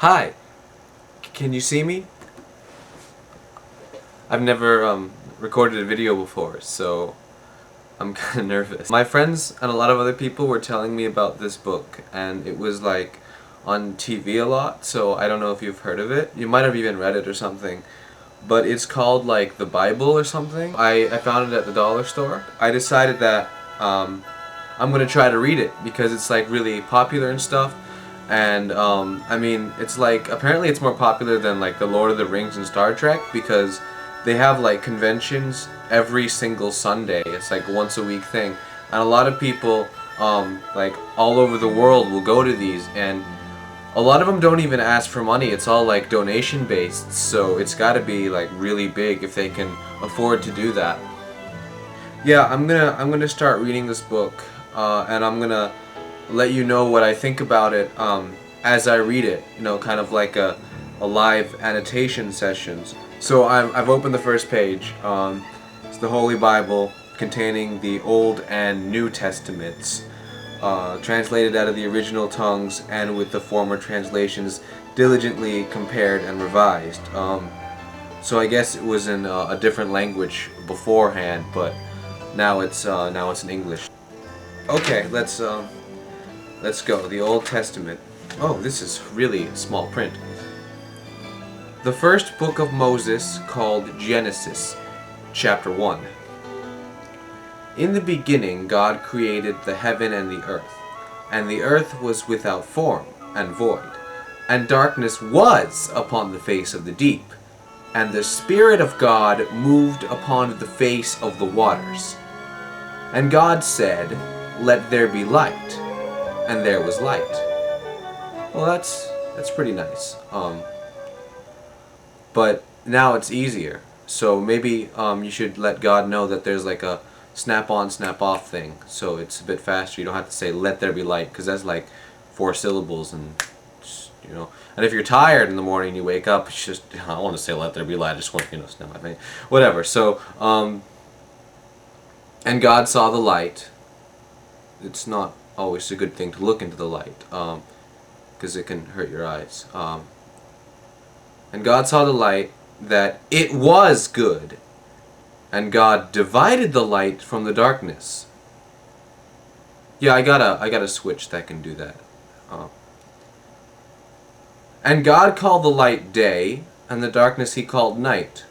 Hi, can you see me? I've never recorded a video before, so I'm kind of nervous. My friends and a lot of other people were telling me about this book, and it was like on TV a lot, so I don't know if you've heard of it. You might have even read it or something, but it's called like the Bible or something. I found it at the dollar store. I decided that I'm gonna try to read it because it's like really popular and stuff. And I mean, it's like apparently it's more popular than like the Lord of the Rings and Star Trek because they have like conventions every single Sunday. It's like once a week thing, and a lot of people like all over the world will go to these, and a lot of them don't even ask for money. It's all like donation based, so it's got to be like really big if they can afford to do that. Yeah, I'm gonna start reading this book, and I'm gonna let you know what I think about it as I read it. You know, kind of like a live annotation sessions. So I've opened the first page. It's the Holy Bible containing the Old and New Testaments, translated out of the original tongues and with the former translations diligently compared and revised. So I guess it was in a different language beforehand, but now it's in English. Okay, let's go. The Old Testament. Oh, this is really small print. The first book of Moses, called Genesis, chapter 1. In the beginning God created the heaven and the earth was without form and void, and darkness was upon the face of the deep, and the Spirit of God moved upon the face of the waters. And God said, "Let there be light," and there was light. Well, that's pretty nice. But now it's easier. So maybe you should let God know that there's like a snap-on, snap-off thing. So it's a bit faster. You don't have to say "let there be light" because that's like 4 syllables, and you know. And if you're tired in the morning, you wake up. It's just I don't want to say "let there be light." I just want snap my face, whatever. So and God saw the light. It's not always a good thing to look into the light because it can hurt your eyes. And God saw the light that it was good, and God divided the light from the darkness. Yeah, I got a switch that can do that. And God called the light day, and the darkness He called night.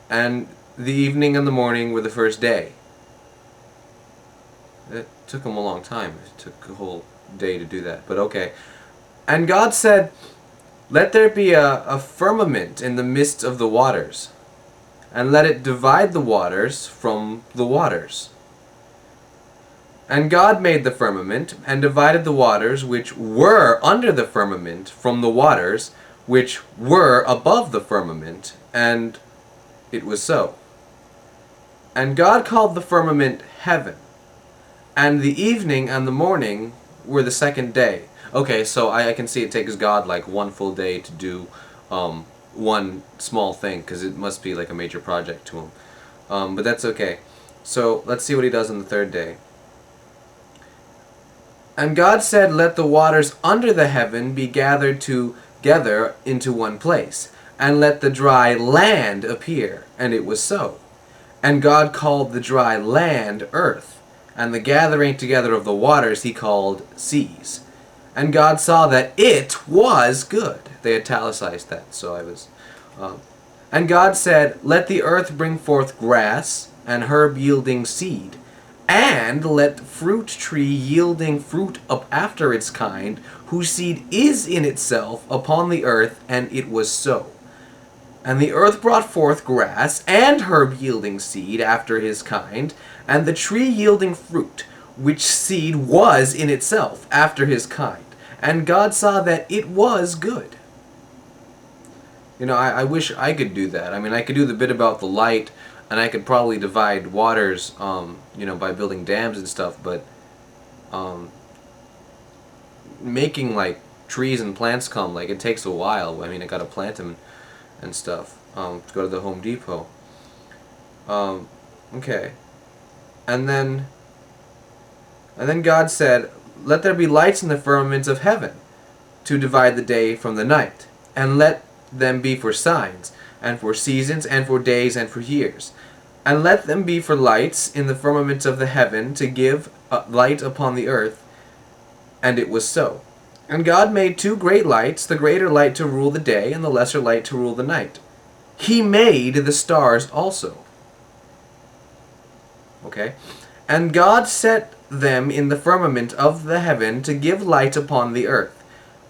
And the evening and the morning were the first day. It took Him a long time. It took a whole day to do that, but okay. And God said, "Let there be a firmament in the midst of the waters, and let it divide the waters from the waters." And God made the firmament, and divided the waters which were under the firmament from the waters which were above the firmament, and it was so. And God called the firmament heaven, and the evening and the morning were the second day. Okay, so I can see it takes God like one full day to do one small thing, because it must be like a major project to Him. But that's okay. So let's see what He does on the third day. And God said, "Let the waters under the heaven be gathered together into one place, and let the dry land appear." And it was so. And God called the dry land earth, and the gathering together of the waters He called seas. And God saw that it was good. They italicized that, so I was... And God said, "Let the earth bring forth grass, and herb yielding seed, and let fruit tree yielding fruit up after its kind, whose seed is in itself upon the earth," and it was so. And the earth brought forth grass, and herb yielding seed after his kind, and the tree yielding fruit, which seed was in itself after his kind. And God saw that it was good. You know, I wish I could do that. I mean, I could do the bit about the light, and I could probably divide waters, you know, by building dams and stuff, but making, like, trees and plants come, like, it takes a while. I mean, I gotta plant them and stuff, to go to the Home Depot. Okay. And then God said, "Let there be lights in the firmament of heaven, to divide the day from the night, and let them be for signs, and for seasons, and for days, and for years. And let them be for lights in the firmament of the heaven, to give light upon the earth. And it was so. And God made two great lights, the greater light to rule the day, and the lesser light to rule the night. He made the stars also. Okay? And God set them in the firmament of the heaven to give light upon the earth,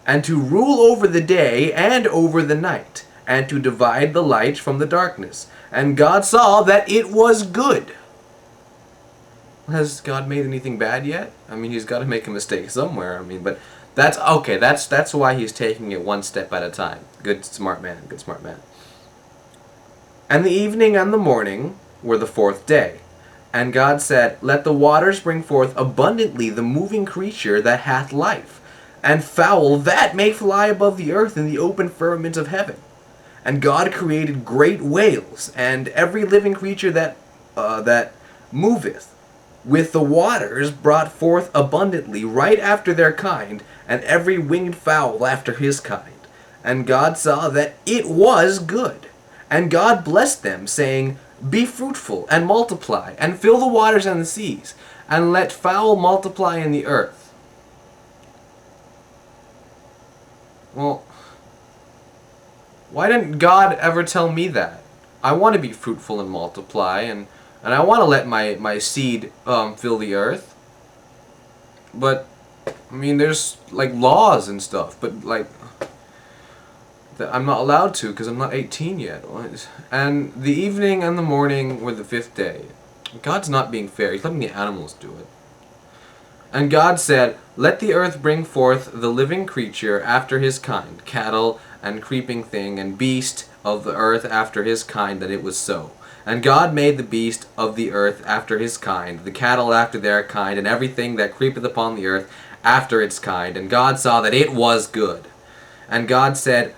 and to rule over the day and over the night, and to divide the light from the darkness. And God saw that it was good. Has God made anything bad yet? I mean, he's got to make a mistake somewhere. I mean, but that's okay. That's why he's taking it one step at a time. Good smart man. Good smart man. And the evening and the morning were the fourth day. And God said, let the waters bring forth abundantly the moving creature that hath life, and fowl that may fly above the earth in the open firmament of heaven. And God created great whales, and every living creature that moveth with the waters brought forth abundantly right after their kind, and every winged fowl after his kind. And God saw that it was good. And God blessed them, saying, be fruitful, and multiply, and fill the waters and the seas, and let fowl multiply in the earth. Well, why didn't God ever tell me that? I want to be fruitful and multiply, and I want to let my seed fill the earth. But, I mean, there's, like, laws and stuff, but, like, that I'm not allowed to because I'm not 18 yet. And the evening and the morning were the fifth day. God's not being fair. He's letting the animals do it. And God said, let the earth bring forth the living creature after his kind, cattle and creeping thing, and beast of the earth after his kind, that it was so. And God made the beast of the earth after his kind, the cattle after their kind, and everything that creepeth upon the earth after its kind. And God saw that it was good. And God said,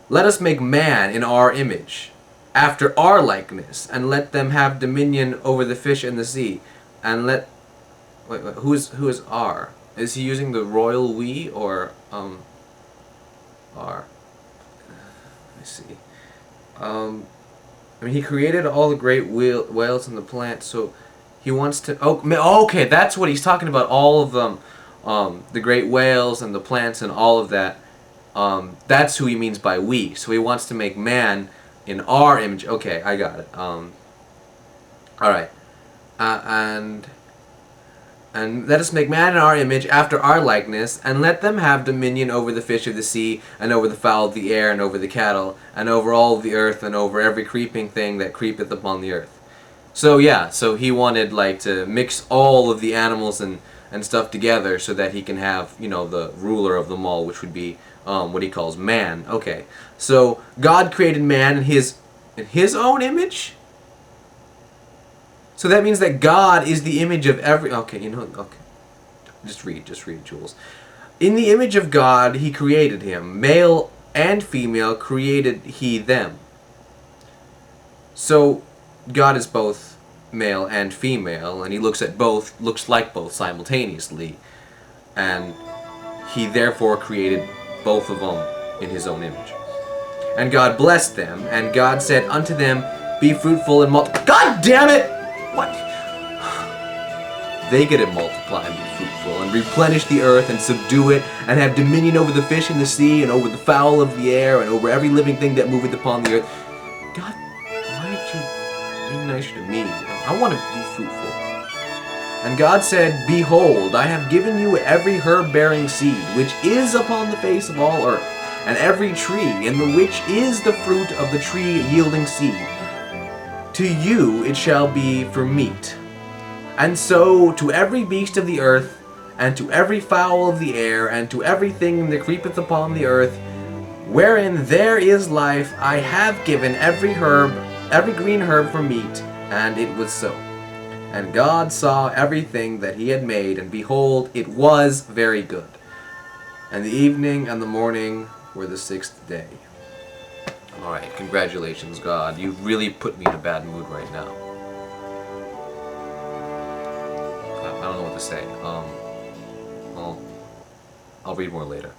let us make man in our image, after our likeness, and let them have dominion over the fish in the sea. And let... Wait, who is R? Is he using the royal we, or, R? Let me see. I mean, he created all the great whales and the plants, so he wants to... Oh, okay, that's what he's talking about, all of them. The great whales and the plants and all of that. That's who he means by we. So he wants to make man in our image. Okay, I got it. Alright. And let us make man in our image, after our likeness, and let them have dominion over the fish of the sea, and over the fowl of the air, and over the cattle, and over all the earth, and over every creeping thing that creepeth upon the earth. So yeah, so he wanted, like, to mix all of the animals and stuff together so that he can have, you know, the ruler of them all, which would be what he calls man. Okay, so God created man in his own image. So that means that God is the image of every... Okay, you know... Okay. Just read, Jules. In the image of God, he created him. Male and female created he them. So, God is both male and female, and he looks like both simultaneously. And he therefore created both of them in his own image. And God blessed them, and God said unto them, be fruitful and multiply... God damn it! What? They get to multiply and be fruitful, and replenish the earth, and subdue it, and have dominion over the fish in the sea, and over the fowl of the air, and over every living thing that moveth upon the earth. God, why aren't you being nicer to me? I want to be fruitful. And God said, behold, I have given you every herb-bearing seed, which is upon the face of all earth, and every tree, in the which is the fruit of the tree yielding seed. To you it shall be for meat. And so to every beast of the earth, and to every fowl of the air, and to everything that creepeth upon the earth, wherein there is life, I have given every green herb for meat, and it was so. And God saw everything that he had made, and behold, it was very good. And the evening and the morning were the sixth day. Alright, congratulations, God. You've really put me in a bad mood right now. I don't know what to say. Well, I'll read more later.